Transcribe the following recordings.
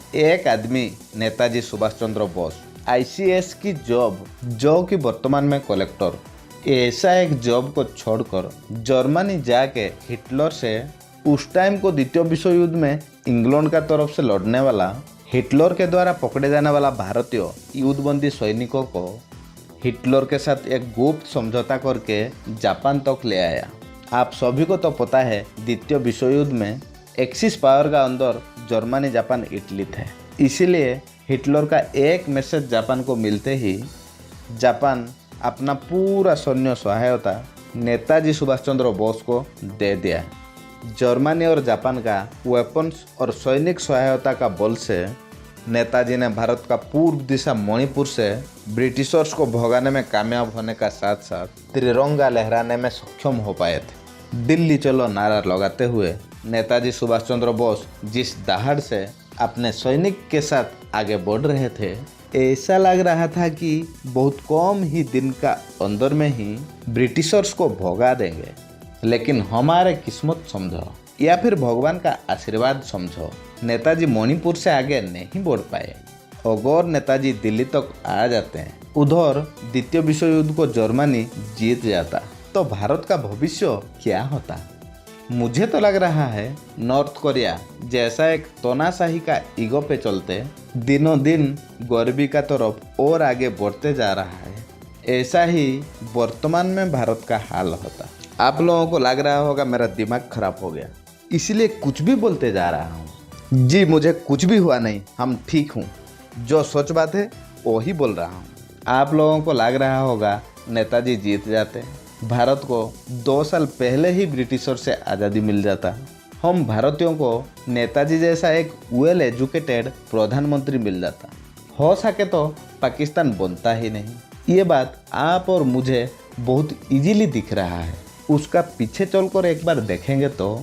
एक आदमी नेताजी सुभाष चंद्र बोस आईसीएस की जॉब जो कि वर्तमान में कलेक्टर, ऐसा एक जॉब को छोड़कर जर्मनी जाके हिटलर से उस टाइम को द्वितीय विश्व युद्ध में इंग्लैंड का तरफ से लड़ने वाला हिटलर के द्वारा पकड़े जाने वाला भारतीय युद्धबंदी सैनिकों को हिटलर के साथ एक गुप्त समझौता करके जापान तक ले आया। आप सभी को तो पता है द्वितीय विश्व युद्ध में एक्सिस पावर का अंदर जर्मनी, जापान, इटली थे। इसीलिए हिटलर का एक मैसेज जापान को मिलते ही जापान अपना पूरा सैन्य सहायता नेताजी सुभाष चंद्र बोस को दे दिया। जर्मनी और जापान का वेपन्स और सैनिक सहायता का बल से नेताजी ने भारत का पूर्व दिशा मणिपुर से ब्रिटिशर्स को भगाने में कामयाब होने का साथ साथ तिरंगा लहराने में सक्षम हो पाए थे। दिल्ली चलो नारा लगाते हुए नेताजी सुभाष चंद्र बोस जिस दहाड़ से अपने सैनिक के साथ आगे बढ़ रहे थे, ऐसा लग रहा था कि बहुत कम ही दिन का अंदर में ही ब्रिटिशर्स को भगा देंगे। लेकिन हमारे किस्मत समझो या फिर भगवान का आशीर्वाद समझो, नेताजी मणिपुर से आगे नहीं बढ़ पाए। अगर नेताजी दिल्ली तक आ जाते हैं, उधर द्वितीय विश्व युद्ध को जर्मनी जीत जाता, तो भारत का भविष्य क्या होता? मुझे तो लग रहा है नॉर्थ कोरिया जैसा एक तानाशाही का ईगो पे चलते दिनों दिन गरीबी का तरफ और आगे बढ़ते जा रहा है। ऐसा ही वर्तमान में भारत का हाल होता। आप लोगों को लग रहा होगा मेरा दिमाग खराब हो गया, इसलिए कुछ भी बोलते जा रहा हूँ। जी मुझे कुछ भी हुआ नहीं, हम ठीक हूँ। जो सच बात है वही बोल रहा हूँ। आप लोगों को लग रहा होगा नेताजी जीत जाते, भारत को 2 साल पहले ही ब्रिटिशर से आज़ादी मिल जाता, हम भारतीयों को नेताजी जैसा एक वेल एजुकेटेड प्रधानमंत्री मिल जाता, हो सके तो पाकिस्तान बनता ही नहीं। ये बात आप और मुझे बहुत इजीली दिख रहा है। उसका पीछे चलकर एक बार देखेंगे तो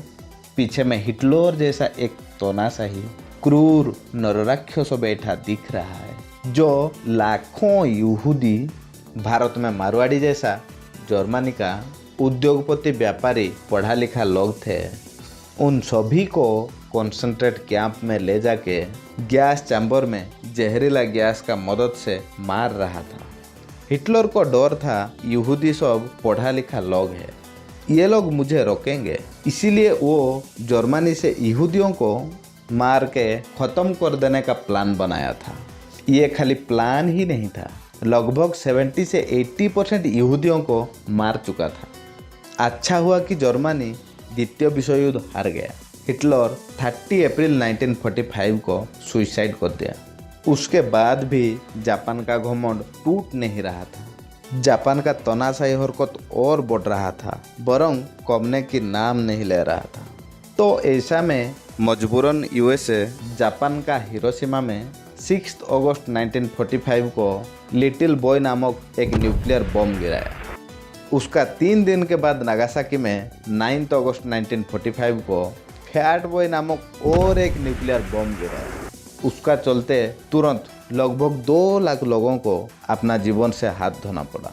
पीछे में हिटलर जैसा एक तानाशाही क्रूर नरराक्षस बैठा दिख रहा है, जो लाखों यहूदी, भारत में मारवाड़ी जैसा जर्मनी का उद्योगपति, व्यापारी, पढ़ा लिखा लोग थे, उन सभी को कंसंट्रेट कैंप में ले जाके गैस चैम्बर में जहरीला गैस का मदद से मार रहा था। हिटलर को डर था यहूदी सब पढ़ा लिखा लोग हैं, ये लोग मुझे रोकेंगे, इसीलिए वो जर्मनी से यहूदियों को मार के ख़त्म कर देने का प्लान बनाया था। ये खाली प्लान ही नहीं था, लगभग 70 से 80% यहूदियों को मार चुका था। अच्छा हुआ कि जर्मनी द्वितीय विश्व युद्ध हार गया। हिटलर 30 अप्रैल 1945 को सुसाइड कर दिया। उसके बाद भी जापान का घमंड टूट नहीं रहा था। जापान का तानाशाही हरकत और बढ़ रहा था, बरं कमने की नाम नहीं ले रहा था। तो ऐसा में मजबूरन यूएसए जापान का हिरोशिमा में 6 अगस्त 1945 को लिटिल बॉय नामक एक न्यूक्लियर बम गिराया। उसका 3 दिन के बाद नागासाकी में 9 अगस्त 1945 को फैट बॉय नामक और एक न्यूक्लियर बम गिराया। उसका चलते तुरंत लगभग 2 लाख लोगों को अपना जीवन से हाथ धोना पड़ा।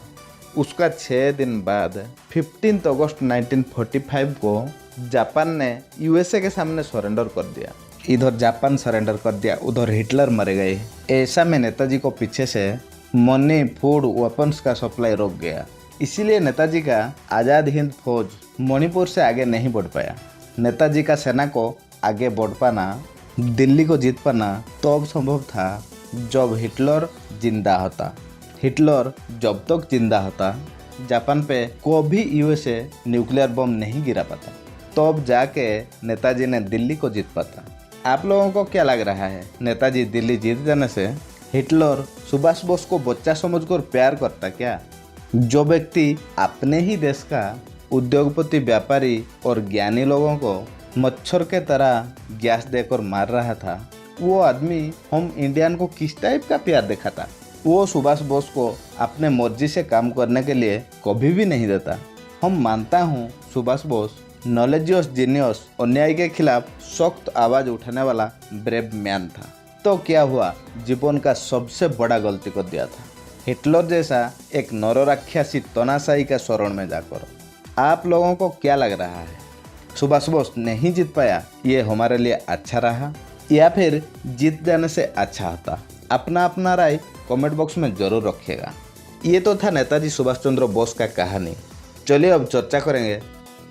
उसका 6 दिन बाद 15 अगस्त 1945 को जापान ने यूएसए के सामने सरेंडर कर दिया। इधर जापान सरेंडर कर दिया, उधर हिटलर मर गए। ऐसा में नेताजी को पीछे से मनी, फूड, वेपन्स का सप्लाई रोक गया। इसीलिए नेताजी का आज़ाद हिंद फौज मणिपुर से आगे नहीं बढ़ पाया। नेताजी का सेना को आगे बढ़ पाना, दिल्ली को जीत पाना तब संभव था जब हिटलर जिंदा होता। हिटलर जब तक जिंदा होता, जापान पे कभी यूएसए न्यूक्लियर बम नहीं गिरा पाता, तब जाके नेताजी ने दिल्ली को जीत पाता। आप लोगों को क्या लग रहा है, नेताजी दिल्ली जीत जाने से हिटलर सुभाष बोस को बच्चा समझकर प्यार करता क्या? जो व्यक्ति अपने ही देश का उद्योगपति, व्यापारी और ज्ञानी लोगों को मच्छर के तरह गैस देकर मार रहा था, वो आदमी हम इंडियन को किस टाइप का प्यार दिखाता? वो सुभाष बोस को अपने मर्जी से काम करने के लिए कभी भी नहीं देता। हम मानता हूँ सुभाष बोस नॉलेजियस, जीनियस, अन्याय के खिलाफ सख्त आवाज़ उठाने वाला ब्रेव मैन था। तो क्या हुआ, जीवन का सबसे बड़ा गलती कर दिया था, हिटलर जैसा एक नरराक्षसी तानाशाही का शरण में जाकर। आप लोगों को क्या लग रहा है, सुभाष बोस नहीं जीत पाया, ये हमारे लिए अच्छा रहा या फिर जीत जाने से अच्छा होता? अपना अपना राय कमेंट बॉक्स में जरूर रखिएगा। ये तो था नेताजी सुभाष चंद्र बोस का कहानी। चलिए अब चर्चा करेंगे।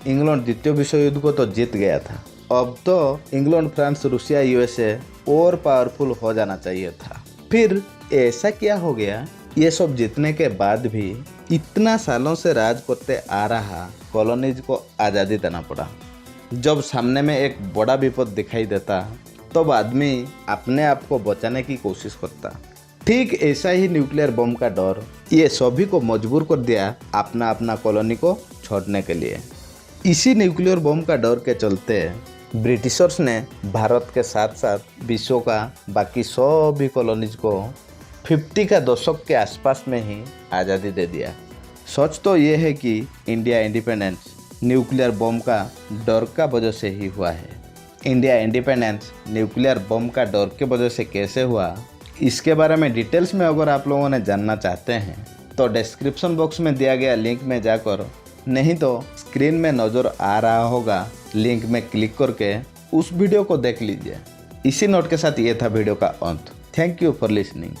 इंग्लैंड द्वितीय विश्व युद्ध को तो जीत गया था, अब तो इंग्लैंड, फ्रांस, रूसिया, यूएसए और पावरफुल हो जाना चाहिए था। फिर ऐसा क्या हो गया? ये सब जीतने के बाद भी इतना सालों से राज करते आ रहा कॉलोनीज को आज़ादी देना पड़ा। जब सामने में एक बड़ा विपद दिखाई देता तब आदमी अपने आप को बचाने की कोशिश करता। ठीक ऐसा ही न्यूक्लियर बम का डर ये सभी को मजबूर कर दिया अपना अपना कॉलोनी को छोड़ने के लिए। इसी न्यूक्लियर बम का डर के चलते ब्रिटिशर्स ने भारत के साथ साथ विश्व का बाकी सभी कॉलोनीज को 50 का दशक के आसपास में ही आज़ादी दे दिया। सच तो ये है कि इंडिया इंडिपेंडेंस न्यूक्लियर बम का डर का वजह से ही हुआ है। इंडिया इंडिपेंडेंस न्यूक्लियर बम का डर के वजह से कैसे हुआ, इसके बारे में डिटेल्स में अगर आप लोगों ने जानना चाहते हैं तो डिस्क्रिप्शन बॉक्स में दिया गया लिंक में जाकर, नहीं तो स्क्रीन में नज़र आ रहा होगा लिंक में क्लिक करके उस वीडियो को देख लीजिए। इसी नोट के साथ ये था वीडियो का अंत। Thank you for listening.